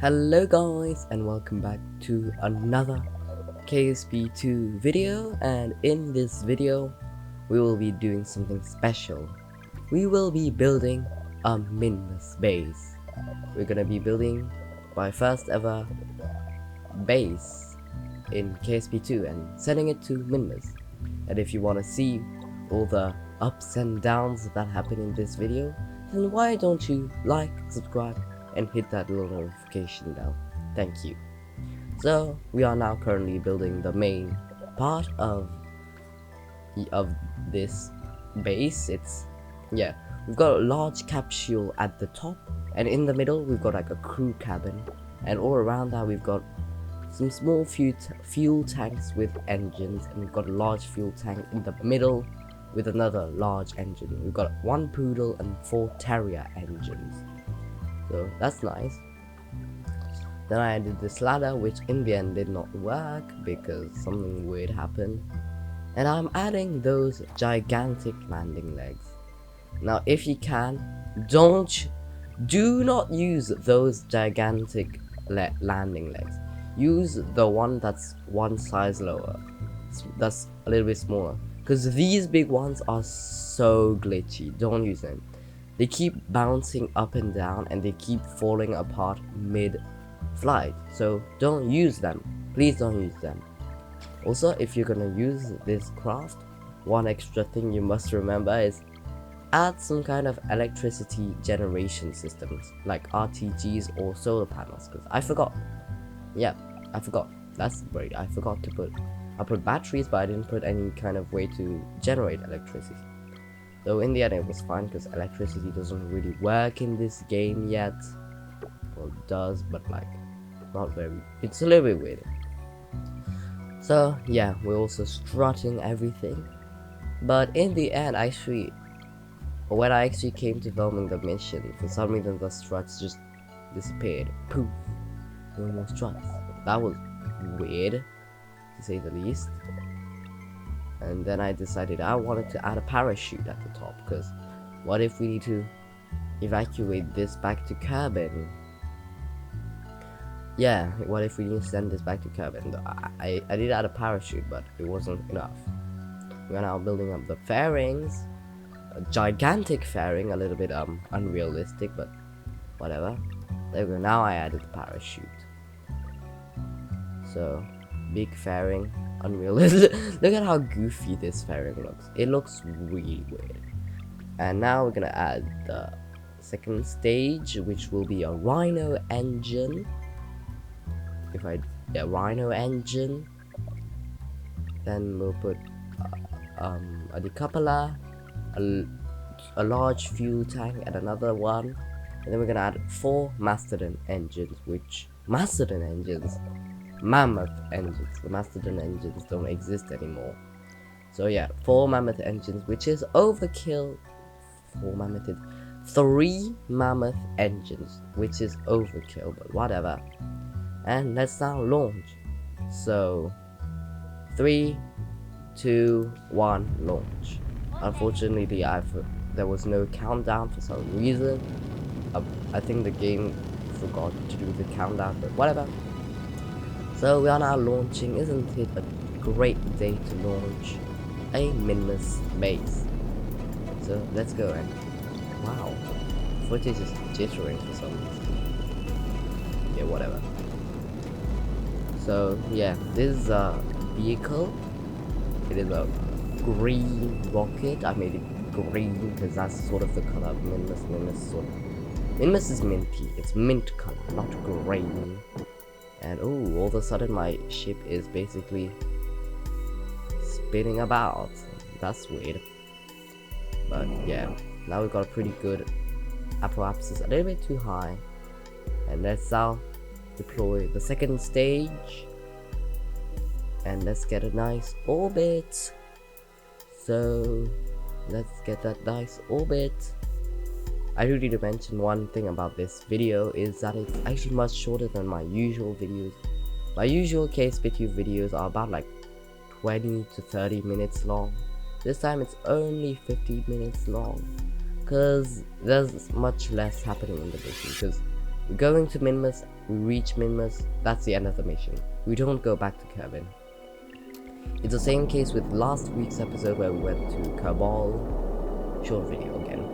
Hello guys and welcome back to another KSP 2 video, and in this video we will be doing something special. We will be building a Minmus base. We're gonna be building my first ever base in KSP 2 and sending it to Minmus. And if you want to see all the ups and downs that happen in this video, then why don't you like, subscribe and hit that little notification bell. Thank you. So we are now currently building the main part of this base. We've got a large capsule at the top, and in the middle we've got like a crew cabin, and all around that we've got some small fuel tanks with engines, and we've got a large fuel tank in the middle with another large engine. We've got one poodle and 4 terrier engines. So that's nice. Then I added this ladder, which in the end did not work because something weird happened. And I'm adding those gigantic landing legs. Now if you can, do not use those gigantic landing legs. Use the one that's one size lower, that's a little bit smaller, because these big ones are so glitchy. Don't use them. They keep bouncing up and down and they keep falling apart mid-flight. So don't use them. Please don't use them. Also, if you're gonna use this craft, one extra thing you must remember is add some kind of electricity generation systems like RTGs or solar panels, because I forgot. Yeah, I forgot. That's great. I forgot to put. I put batteries, but I didn't put any kind of way to generate electricity. So in the end it was fine because electricity doesn't really work in this game yet. Well, it does, but like not very. It's a little bit weird. So yeah, we're also strutting everything. But in the end, when I actually came to filming the mission, for some reason the struts just disappeared. Poof. No more struts. That was weird, to say the least. And then I decided I wanted to add a parachute at the top, because what if we need to evacuate this back to cabin? Yeah, what if we need to send this back to cabin? I did add a parachute, but it wasn't enough. We're now building up the fairings. A gigantic fairing, a little bit unrealistic, but whatever. There we go. Now I added the parachute. So big fairing, unrealistic. Look at how goofy this fairing looks. It looks really weird. And now we're gonna add the second stage, which will be a rhino engine. Rhino engine. Then we'll put a decoupler, a large fuel tank, and another one. And then we're gonna add 4 mastodon engines, mammoth engines. The mastodon engines don't exist anymore. So yeah, 4 mammoth engines, which is overkill. 3 mammoth engines, which is overkill, but whatever. And let's now launch. So 3, 2, 1, launch. Unfortunately, there was no countdown for some reason. I think the game forgot to do the countdown, but whatever. So we are now launching. Isn't it a great day to launch a Minmus base? So let's go. And wow, footage is jittering for some reason. Yeah, whatever. So yeah, this is a vehicle. It is a green rocket. I made it green because that's sort of the color of Minmus. Minmus is minty. It's mint color, not green. And oh, all of a sudden my ship is basically spinning about. That's weird. But yeah, now we've got a pretty good apoapsis, a little bit too high. And let's now deploy the second stage. And let's get a nice orbit. So let's get that nice orbit. I do need to mention one thing about this video is that it's actually much shorter than my usual videos. My usual KSP2 videos are about like 20 to 30 minutes long. This time it's only 15 minutes long, because there's much less happening in the mission, because we're going to Minmus we reach Minmus, that's the end of the mission. We don't go back to Kevin. It's the same case with last week's episode where we went to Cabal. Short video again.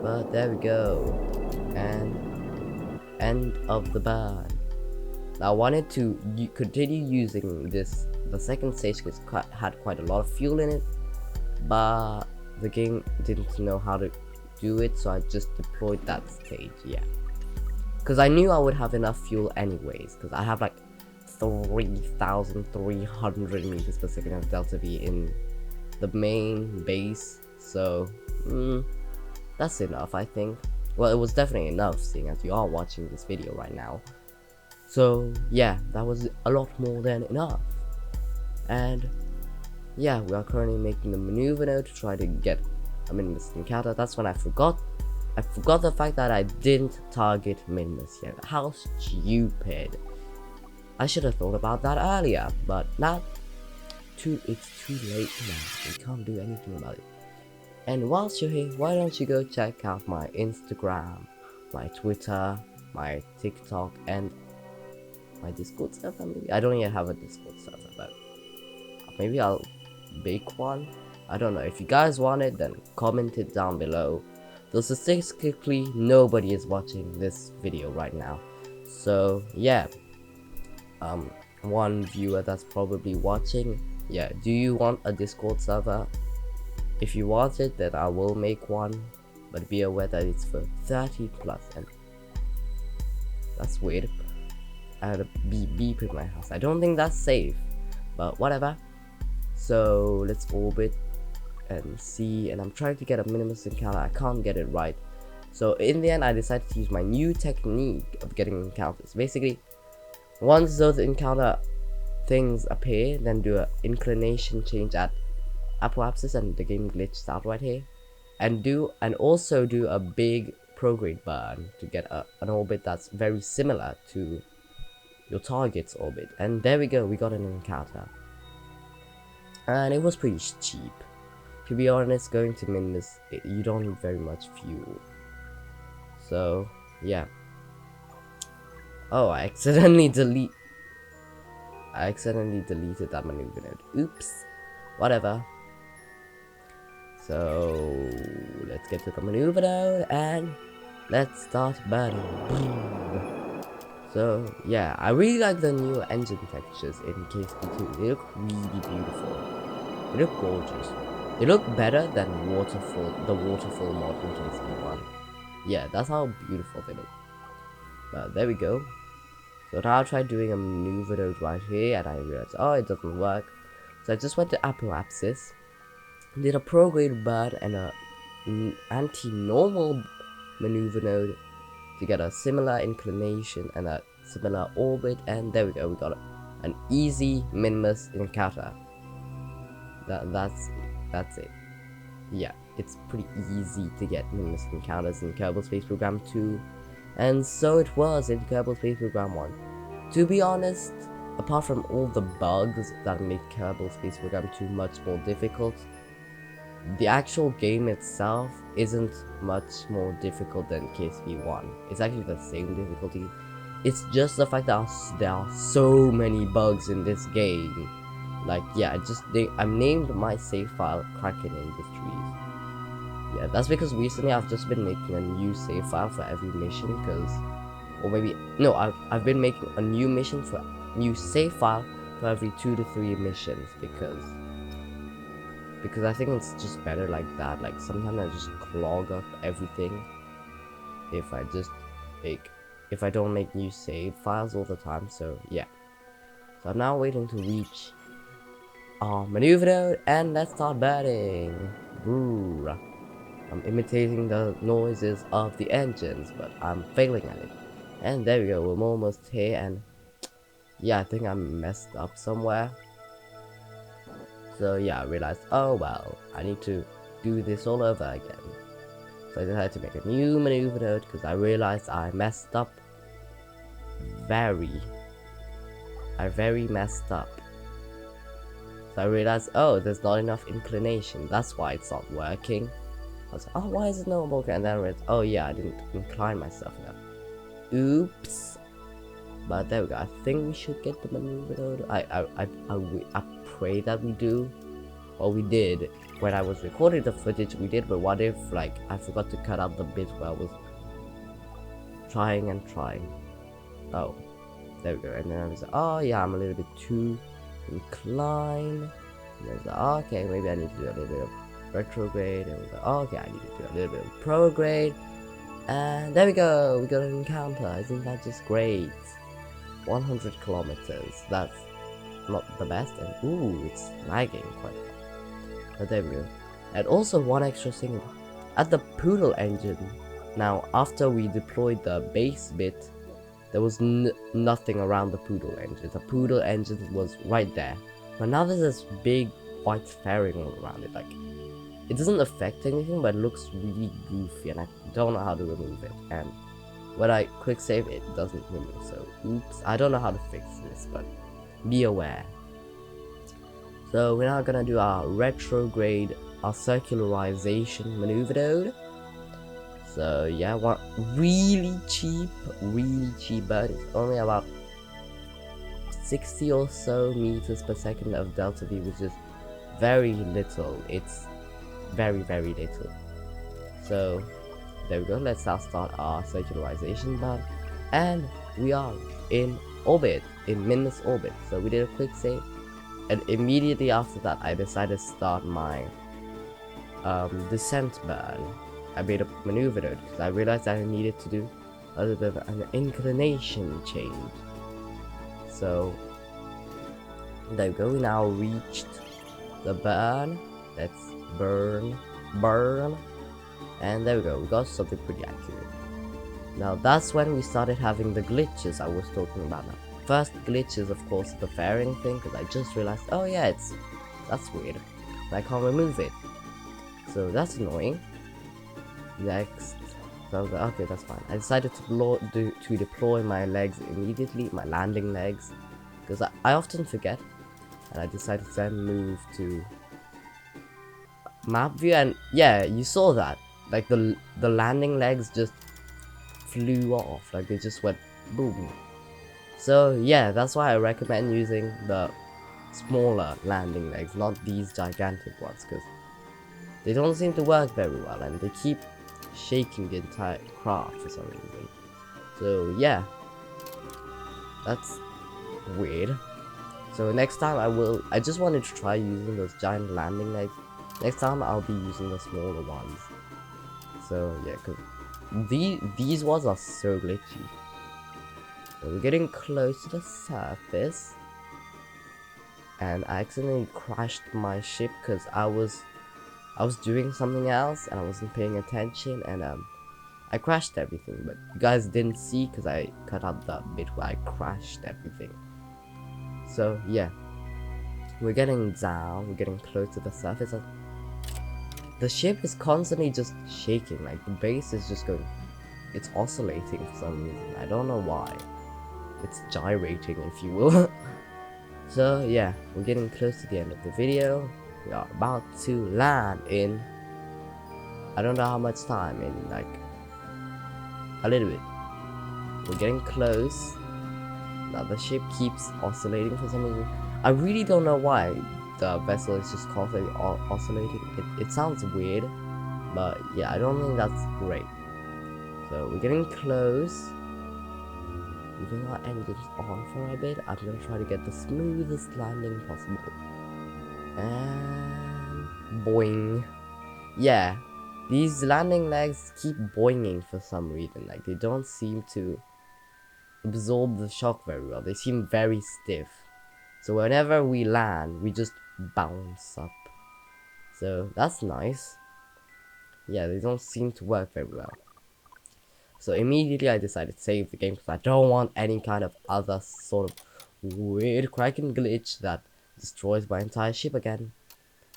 But there we go. And end of the burn. Now I wanted to continue using this, the second stage, because it had quite a lot of fuel in it, but the game didn't know how to do it, so I just deployed that stage, yeah. Because I knew I would have enough fuel anyways, because I have like 3,300 meters per second of Delta V in the main base, so that's enough, I think. Well, it was definitely enough, seeing as you are watching this video right now. So yeah, that was a lot more than enough. And yeah, we are currently making the maneuver node to try to get a Minmus encounter. That's when I forgot the fact that I didn't target Minmus yet. How stupid. I should have thought about that earlier, but now it's too late now. We can't do anything about it. And whilst you're here, why don't you go check out my Instagram, my Twitter, my TikTok, and my Discord server maybe? I don't yet have a Discord server, but maybe I'll make one. I don't know. If you guys want it, then comment it down below. Though statistically, nobody is watching this video right now. So yeah, one viewer that's probably watching. Yeah, do you want a Discord server? If you want it, then I will make one, but be aware that it's for 30 plus, and that's weird. I had a beep in my house. I don't think that's safe, but whatever. So let's orbit and see, and I'm trying to get a Minmus encounter. I can't get it right, so in the end I decided to use my new technique of getting encounters. Basically, once those encounter things appear, then do an inclination change at apoapsis, and the game glitched out right here, and also do a big prograde burn to get an orbit that's very similar to your target's orbit. And there we go, we got an encounter, and it was pretty cheap. To be honest, going to Minmus, you don't need very much fuel. So yeah. Oh, I accidentally deleted that maneuver node. Oops. Whatever. So let's get to the maneuver node and let's start burning. Boom. So yeah, I really like the new engine textures in KSP 2. They look really beautiful. They look gorgeous. They look better than the waterfall mod in KSP 1. Yeah, that's how beautiful they look. But there we go. So now I tried doing a maneuver node right here, and I realized, oh, it doesn't work. So I just went to apoapsis, did a prograde burn and a anti-normal maneuver node to get a similar inclination and a similar orbit, and there we go, we got an easy Minmus encounter. That's it. Yeah, it's pretty easy to get Minmus encounters in Kerbal Space Program 2, and so it was in Kerbal Space Program 1. To be honest, apart from all the bugs that make Kerbal Space Program 2 much more difficult, the actual game itself isn't much more difficult than KSP 1. It's actually the same difficulty. It's just the fact that there are so many bugs in this game. Like, yeah, I named my save file Kraken Industries. Yeah, that's because recently I've just been making a new save file for every mission, I've been making a new new save file for every 2 to 3 missions, because I think it's just better like that. Like, sometimes I just clog up everything if I don't make new save files all the time. So yeah, so I'm now waiting to reach our maneuver node, and let's start burning. Brrr. I'm imitating the noises of the engines, but I'm failing at it. And there we go, we're almost here, and yeah, I think I messed up somewhere. So yeah, I realized, oh well, I need to do this all over again. So I decided to make a new maneuver node because I realized I messed up. I very messed up. So I realized, oh, there's not enough inclination. That's why it's not working. I was like, oh, why is it not working? And then I realized, oh yeah, I didn't incline myself enough. Oops. But there we go. I think we should get the maneuver node. I pray that we do. Well, we did. When I was recording the footage, we did. But what if, like, I forgot to cut out the bit where I was trying and trying? Oh, there we go. And then I was like, oh yeah, I'm a little bit too inclined. And I was like, oh, okay, maybe I need to do a little bit of retrograde. And I was like, oh, okay, I need to do a little bit of prograde. And there we go. We got an encounter. Isn't that just great? 100 kilometers. That's not the best. And ooh, it's lagging quite. But there we go. And also one extra thing at the Poodle engine. Now, after we deployed the base bit, there was nothing around the Poodle engine. The Poodle engine was right there. But now there's this big white fairing all around it. Like, it doesn't affect anything, but it looks really goofy, and I don't know how to remove it. And when I quick save, it doesn't remove. So, oops. I don't know how to fix this, but be aware. So we're now gonna do our retrograde, our circularization maneuver node. So yeah, one really cheap, but it's only about 60 or so meters per second of delta V, which is very little. It's very little. So there we go. Let's now start our circularization bar, and we are in orbit, in Minmus orbit. So we did a quick save. And immediately after that, I decided to start my descent burn. I made a maneuver node because I realized that I needed to do a little bit of an inclination change. So there we go. We now reached the burn. Let's burn, and there we go. We got something pretty accurate. Now that's when we started having the glitches I was talking about. Now, first glitch is of course the fairing thing, because I just realized, oh yeah, that's weird. I can't remove it, so that's annoying. Next, so I was like, okay, that's fine. I decided to deploy my legs immediately, my landing legs, because I often forget, and I decided to then move to map view, and yeah, you saw that, like the landing legs just flew off, like they just went boom. So yeah, that's why I recommend using the smaller landing legs, not these gigantic ones, because they don't seem to work very well, and they keep shaking the entire craft for some reason. So yeah, that's weird. So next time I just wanted to try using those giant landing legs. Next time I'll be using the smaller ones. So yeah, because these ones are so glitchy. So we're getting close to the surface, and I accidentally crashed my ship because I was doing something else and I wasn't paying attention, and I crashed everything, but you guys didn't see because I cut out the bit where I crashed everything. So yeah, we're getting down, we're getting close to the surface. The ship is constantly just shaking, like the base is just going, it's oscillating for some reason. I don't know why. It's gyrating, if you will. So yeah, we're getting close to the end of the video. We are about to land in, I don't know how much time, in like a little bit. We're getting close. Now the ship keeps oscillating for some reason. I really don't know why the vessel is just constantly oscillating. It sounds weird, but yeah, I don't think that's great. So we're getting close. Leaving our engines on for a bit. I'm gonna try to get the smoothest landing possible. And boing. Yeah, these landing legs keep boinging for some reason. Like they don't seem to absorb the shock very well. They seem very stiff. So whenever we land, we just bounce up. So that's nice. Yeah, they don't seem to work very well. So immediately I decided to save the game because I don't want any kind of other sort of weird Kraken glitch that destroys my entire ship again.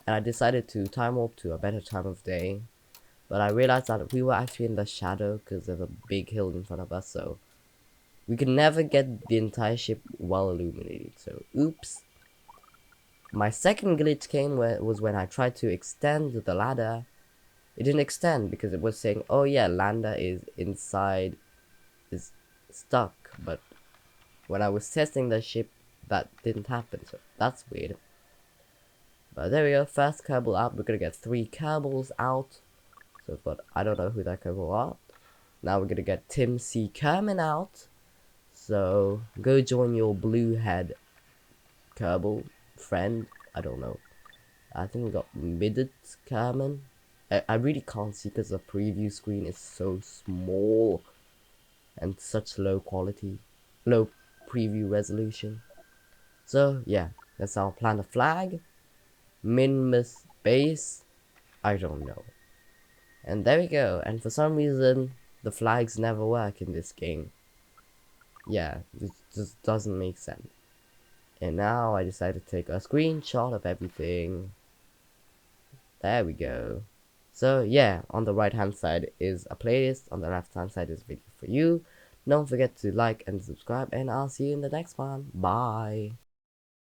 And I decided to time warp to a better time of day. But I realized that we were actually in the shadow because there's a big hill in front of us, so we could never get the entire ship well illuminated. So oops. My second glitch came was when I tried to extend the ladder. It didn't extend because it was saying, oh yeah, lander is inside, is stuck, but when I was testing the ship, that didn't happen, so that's weird. But there we go, first Kerbal out. We're gonna get 3 Kerbals out. So we've got, I don't know who that Kerbal are. Now we're gonna get Tim C. Kerman out. So go join your blue head Kerbal friend. I don't know. I think we got Midget Kerman. I really can't see because the preview screen is so small and such low quality, low preview resolution. So yeah, that's our plan of flag. Minmus Base, I don't know. And there we go. And for some reason, the flags never work in this game. Yeah, it just doesn't make sense. And now I decided to take a screenshot of everything. There we go. So yeah, on the right hand side is a playlist, on the left hand side is a video for you. Don't forget to like and subscribe, and I'll see you in the next one. Bye.